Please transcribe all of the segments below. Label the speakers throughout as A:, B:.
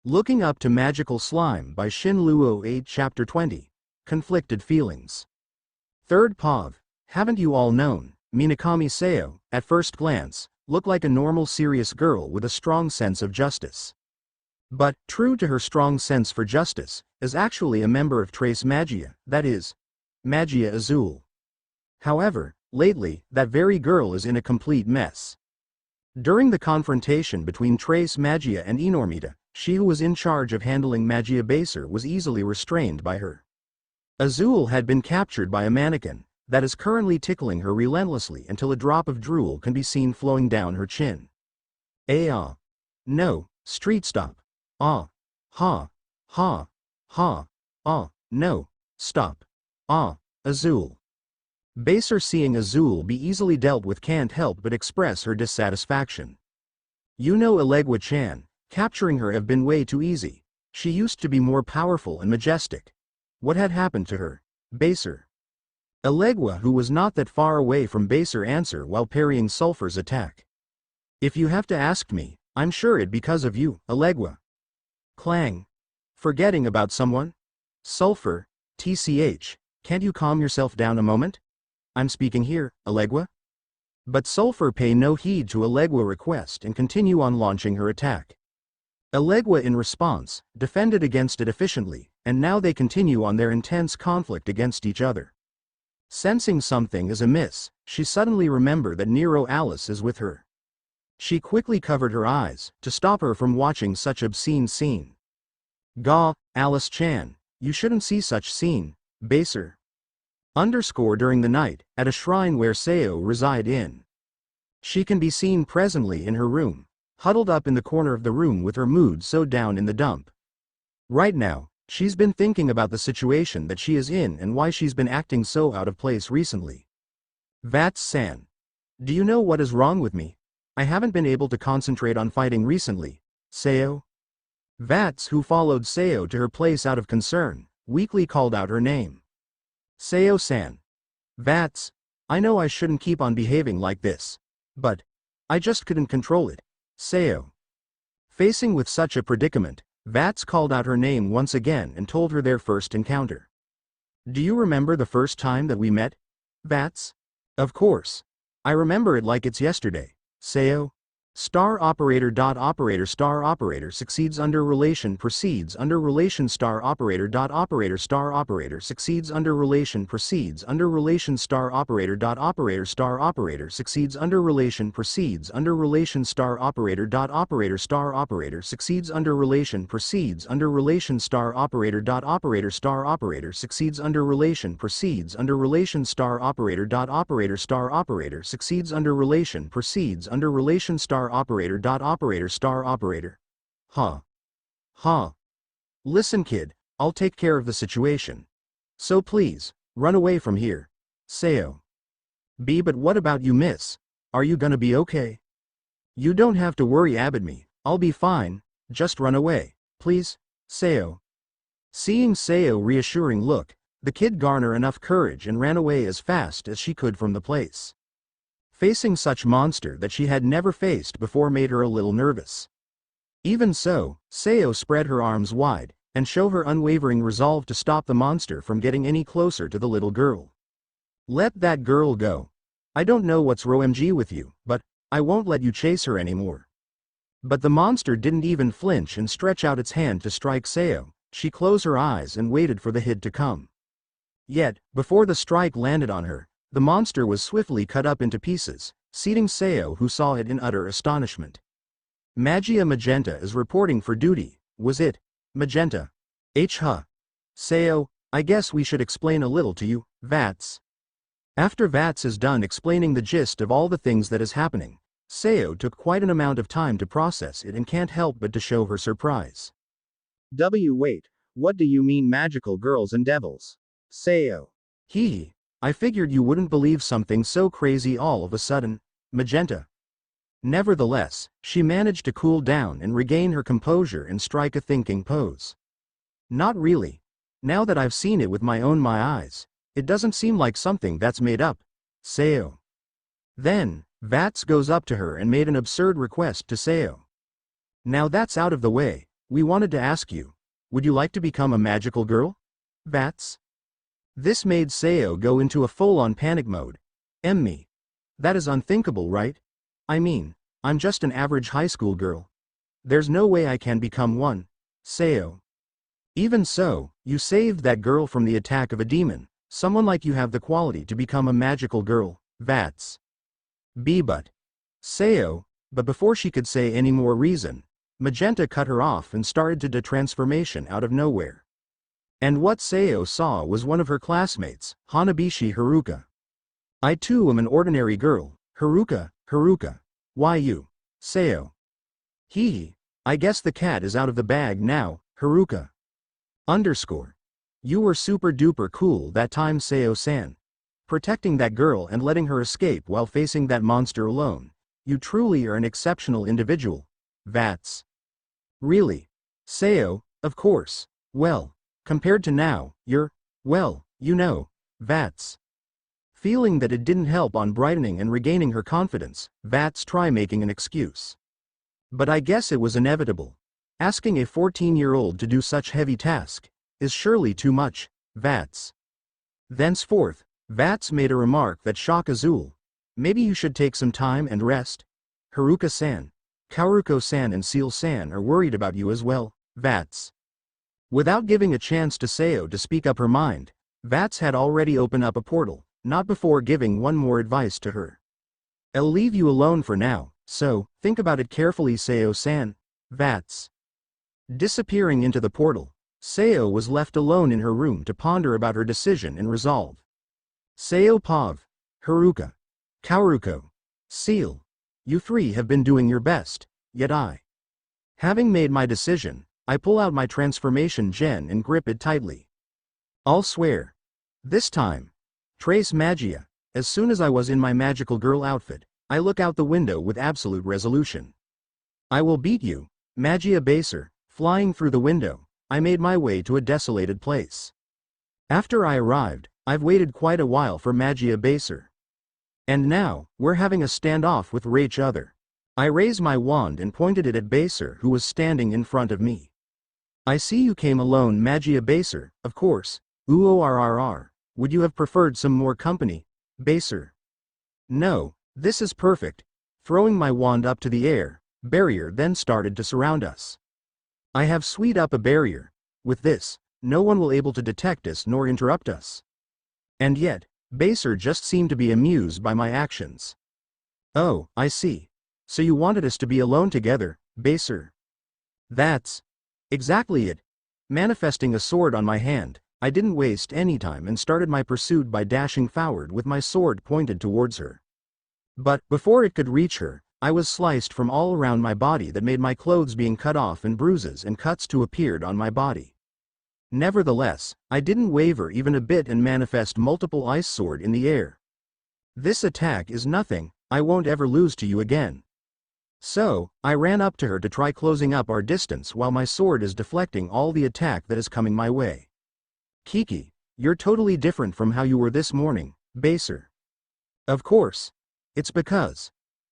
A: Looking Up to Magical Slime by XinLiu08 Chapter 20. Conflicted Feelings. Third POV. Haven't you all known, Minakami Seo, at first glance, looked like a normal serious girl with a strong sense of justice. But, true to her strong sense for justice, is actually a member of Trace Magia, that is, Magia Azul. However, lately, that very girl is in a complete mess. During the confrontation between Trace Magia and Enormita, she who was in charge of handling Magia Baser was easily restrained by her. Azul had been captured by a mannequin that is currently tickling her relentlessly until a drop of drool can be seen flowing down her chin. No, street stop. Ha, ha, no, stop. Azul. Baser seeing Azul be easily dealt with can't help but express her dissatisfaction. You know Elegua-chan, capturing her have been way too easy. She used to be more powerful and majestic. What had happened to her? Baser. Elegua, who was not that far away from Baser, answer while parrying Sulphur's attack. If you have to ask me, I'm sure it because of you, Elegua. Clang. Forgetting about someone? Sulphur, TCH, can't you calm yourself down a moment? I'm speaking here, Elegua. But Sulphur pay no heed to Elegua request and continue on launching her attack. Elegua in response, defended against it efficiently, and now they continue on their intense conflict against each other. Sensing something is amiss, she suddenly remembered that Nero Alice is with her. She quickly covered her eyes, to stop her from watching such obscene scene. Gah, Alice-chan, you shouldn't see such scene, Baser. During the night, at a shrine where Seo reside in. She can be seen presently in her room, huddled up in the corner of the room with her mood so down in the dump. Right now, she's been thinking about the situation that she is in and why she's been acting so out of place recently. Vats-san. Do you know what is wrong with me? I haven't been able to concentrate on fighting recently, Seo. Vats, who followed Seo to her place out of concern, weakly called out her name. Seo-san. Vats, I know I shouldn't keep on behaving like this, but I just couldn't control it, Seo. Facing with such a predicament, Vats called out her name once again and told her their first encounter. Do you remember the first time that we met, Vats? Of course. I remember it like it's yesterday, Seo. Star operator. Star operator succeeds under relation proceeds under relation star operator. Star operator succeeds under relation proceeds under relation star operator. Star operator succeeds under relation proceeds under relation star operator. Star operator succeeds under relation proceeds under relation star operator. Star operator succeeds under relation proceeds under relation star operator. Star operator succeeds under relation proceeds under relation star operator. Star operator. Listen, kid, I'll take care of the situation. So please, run away from here, Seo. But what about you, miss? Are you gonna be okay? You don't have to worry about me, I'll be fine, just run away, please, Seo. Seeing Seo reassuring look, the kid garnered enough courage and ran away as fast as she could from the place. Facing such monster that she had never faced before made her a little nervous. Even so, Seo spread her arms wide, and showed her unwavering resolve to stop the monster from getting any closer to the little girl. Let that girl go. I don't know what's wrong with you, but I won't let you chase her anymore. But the monster didn't even flinch and stretch out its hand to strike Seo. She closed her eyes and waited for the hit to come. Yet, before the strike landed on her, the monster was swiftly cut up into pieces, seating Seo, who saw it in utter astonishment. Magia Magenta is reporting for duty, was it, Magenta? Seo, I guess we should explain a little to you, Vats. After Vats is done explaining the gist of all the things that is happening, Seo took quite an amount of time to process it and can't help but to show her surprise. Wait, what do you mean magical girls and devils? Seo. I figured you wouldn't believe something so crazy all of a sudden, Magenta. Nevertheless, she managed to cool down and regain her composure and strike a thinking pose. Not really. Now that I've seen it with my eyes, it doesn't seem like something that's made up, Seo. Then, Vats goes up to her and made an absurd request to Seo. Now that's out of the way, We wanted to ask you, would you like to become a magical girl? Vats? This made Sayo go into a full-on panic mode. Me. That is unthinkable, right? I mean, I'm just an average high school girl. There's no way I can become one. Sayo. Even so, you saved that girl from the attack of a demon. Someone like you have the quality to become a magical girl. Vats. But. Sayo, but before she could say any more reason, Magenta cut her off and started to do transformation out of nowhere. And what Sayo saw was one of her classmates, Hanabishi Haruka. I too am an ordinary girl, Haruka. Why you? Sayo. Hee. I guess the cat is out of the bag now, Haruka. You were super duper cool that time, Sayo-san. Protecting that girl and letting her escape while facing that monster alone. You truly are an exceptional individual. Vats. Really? Sayo, of course. Well, compared to now, you're, well, you know, Vats. Feeling that it didn't help on brightening and regaining her confidence, Vats tried making an excuse. But I guess it was inevitable. Asking a 14-year-old to do such heavy task is surely too much, Vats. Thenceforth, Vats made a remark that shocked Azul. Maybe you should take some time and rest. Haruka-san, Kaoruko-san and Seal-san are worried about you as well, Vats. Without giving a chance to Sayo to speak up her mind, Vats had already opened up a portal, not before giving one more advice to her. I'll leave you alone for now, so, think about it carefully, Sayo-san. Vats. Disappearing into the portal, Sayo was left alone in her room to ponder about her decision and resolve. Sayo Pav, Haruka, Kaoruko, Seal, you three have been doing your best, yet having made my decision, I pull out my transformation gen and grip it tightly. I'll swear. This time. Trace Magia. As soon as I was in my magical girl outfit, I look out the window with absolute resolution. I will beat you, Magia Baser. Flying through the window, I made my way to a desolated place. After I arrived, I've waited quite a while for Magia Baser. And now, we're having a standoff with each other. I raised my wand and pointed it at Baser, who was standing in front of me. I see you came alone, Magia Baser, of course. Ooorrr. Would you have preferred some more company, Baser? No, this is perfect. Throwing my wand up to the air, barrier then started to surround us. I have sweet up a barrier. With this, no one will able to detect us nor interrupt us. And yet, Baser just seemed to be amused by my actions. Oh, I see. So you wanted us to be alone together, Baser? That's exactly it. Manifesting a sword on my hand, I didn't waste any time and started my pursuit by dashing forward with my sword pointed towards her. But, before it could reach her, I was sliced from all around my body that made my clothes being cut off and bruises and cuts to appeared on my body. Nevertheless, I didn't waver even a bit and manifest multiple ice sword in the air. This attack is nothing, I won't ever lose to you again. So, I ran up to her to try closing up our distance while my sword is deflecting all the attack that is coming my way. Kiki, you're totally different from how you were this morning, Baser. Of course. It's because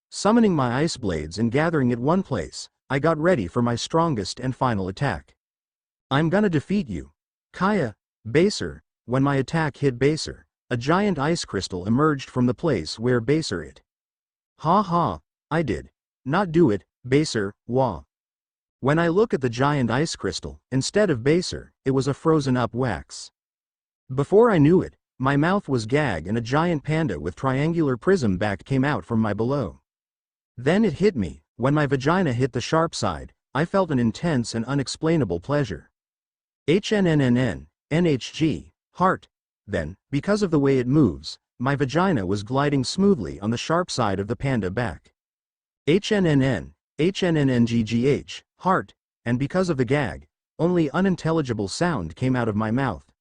A: summoning my ice blades and gathering it one place, I got ready for my strongest and final attack. I'm gonna defeat you. Kaya, Baser. When my attack hit Baser, a giant ice crystal emerged from the place where Baser it. Ha ha, I did not do it, Baser, wah. When I look at the giant ice crystal, instead of Baser, it was a frozen up wax. Before I knew it, my mouth was gag and a giant panda with triangular prism back came out from my below. Then it hit me. When my vagina hit the sharp side, I felt an intense and unexplainable pleasure. NHG, heart. Then, because of the way it moves, my vagina was gliding smoothly on the sharp side of the panda back. HNNGGH, heart, and because of the gag, only unintelligible sound came out of my mouth.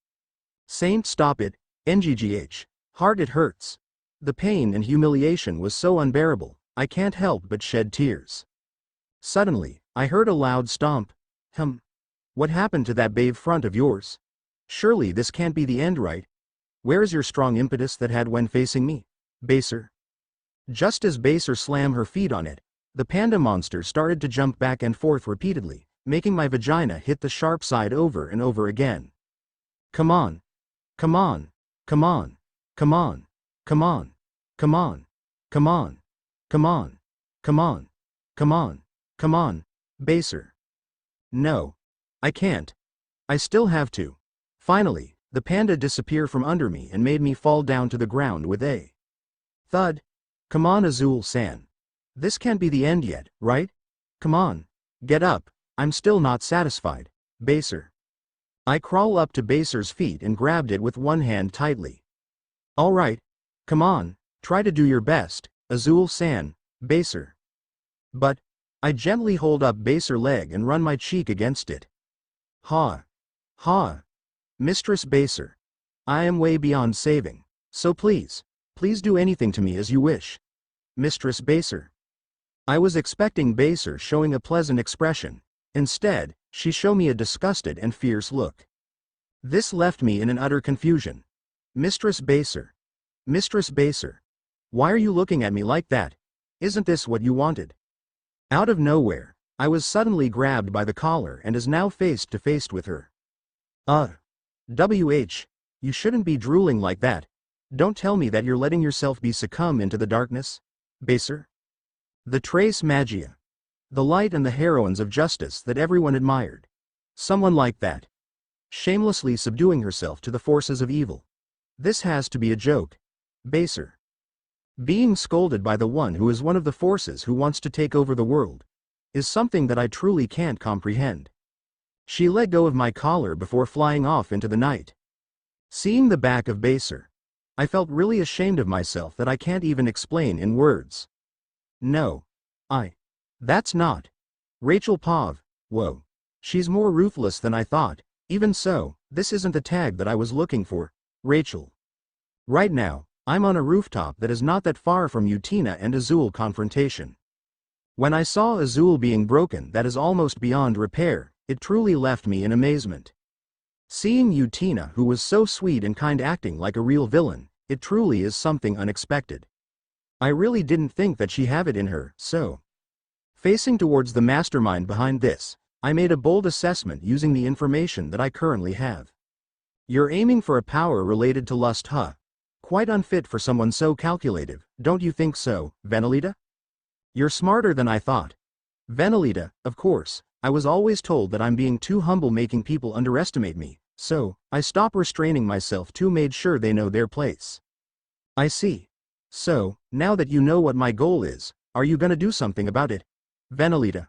A: Saint, stop it, NGGH, heart, it hurts. The pain and humiliation was so unbearable, I can't help but shed tears. Suddenly, I heard a loud stomp. What happened to that babe front of yours? Surely this can't be the end, right? Where is your strong impetus that had when facing me, Baser? Just as Baser slammed her feet on it, the panda monster started to jump back and forth repeatedly, making my vagina hit the sharp side over and over again. Come on. Come on. Come on. Come on. Come on. Come on. Come on. Come on. Come on. Come on. Come on. Baser. No. I can't. I still have to. Finally, the panda disappeared from under me and made me fall down to the ground with a thud. Come on, Azul-san. This can't be the end yet, right? Come on. Get up. I'm still not satisfied. Baser. I crawl up to Baser's feet and grabbed it with one hand tightly. All right. Come on. Try to do your best, Azul-san. Baser. But, I gently hold up Baser's leg and run my cheek against it. Ha. Ha. Mistress Baser. I am way beyond saving. So please do anything to me as you wish. Mistress Baser. I was expecting Baser showing a pleasant expression. Instead, she showed me a disgusted and fierce look. This left me in an utter confusion. Mistress Baser. Mistress Baser. Why are you looking at me like that? Isn't this what you wanted? Out of nowhere, I was suddenly grabbed by the collar and is now face to face with her. You shouldn't be drooling like that. Don't tell me that you're letting yourself be succumb into the darkness. Baser. The Trace Magia. The light and the heroines of justice that everyone admired. Someone like that. Shamelessly subduing herself to the forces of evil. This has to be a joke. Baser. Being scolded by the one who is one of the forces who wants to take over the world is something that I truly can't comprehend. She let go of my collar before flying off into the night. Seeing the back of Baser, I felt really ashamed of myself that I can't even explain in words. No. That's not. Rachel Pav. Whoa. She's more ruthless than I thought. Even so, this isn't the tag that I was looking for. Rachel. Right now, I'm on a rooftop that is not that far from Utina and Azul confrontation. When I saw Azul being broken that is almost beyond repair, it truly left me in amazement. Seeing Utina, who was so sweet and kind, acting like a real villain, it truly is something unexpected. I really didn't think that she have it in her, so. Facing towards the mastermind behind this, I made a bold assessment using the information that I currently have. You're aiming for a power related to lust, huh? Quite unfit for someone so calculative, don't you think so, Venelita? You're smarter than I thought. Venelita, of course, I was always told that I'm being too humble, making people underestimate me, so I stop restraining myself to made sure they know their place. I see. So, now that you know what my goal is, are you gonna do something about it? Venelita.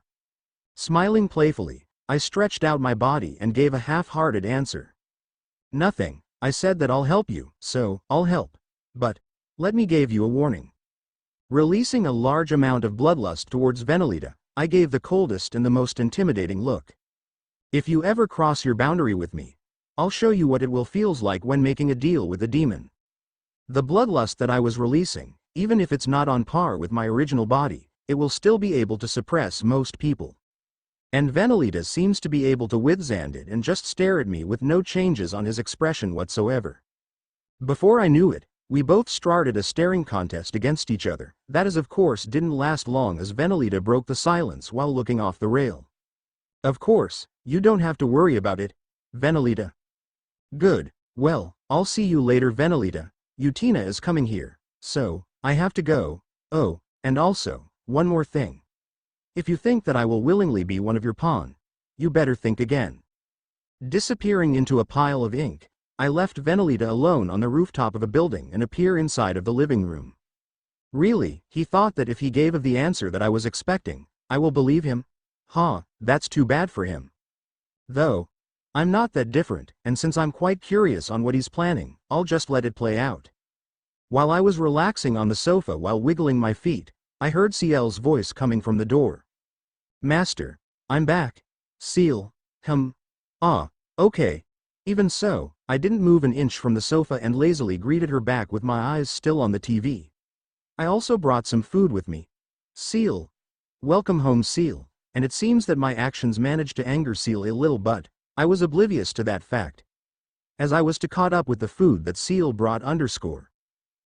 A: Smiling playfully, I stretched out my body and gave a half-hearted answer. Nothing. I said that I'll help you, so I'll help. But let me give you a warning. Releasing a large amount of bloodlust towards Venelita, I gave the coldest and the most intimidating look. If you ever cross your boundary with me, I'll show you what it will feels like when making a deal with a demon. The bloodlust that I was releasing, even if it's not on par with my original body, it will still be able to suppress most people. And Venelita seems to be able to withstand it and just stare at me with no changes on his expression whatsoever. Before I knew it, we both started a staring contest against each other. That is, of course, didn't last long as Venelita broke the silence while looking off the rail. Of course, you don't have to worry about it, Venelita. Good. Well, I'll see you later, Venelita. Utina is coming here, so I have to go. Oh, and also, one more thing. If you think that I will willingly be one of your pawn, you better think again. Disappearing into a pile of ink, I left Venelita alone on the rooftop of a building and appear inside of the living room. Really, he thought that if he gave of the answer that I was expecting, I will believe him? That's too bad for him. Though, I'm not that different, and since I'm quite curious on what he's planning, I'll just let it play out. While I was relaxing on the sofa while wiggling my feet, I heard Ciel's voice coming from the door. Master, I'm back. Ciel. Okay. Even so, I didn't move an inch from the sofa and lazily greeted her back with my eyes still on the TV. I also brought some food with me. Ciel. Welcome home, Ciel. And it seems that my actions managed to anger Ciel a little, but I was oblivious to that fact. As I was too caught up with the food that Ciel brought _.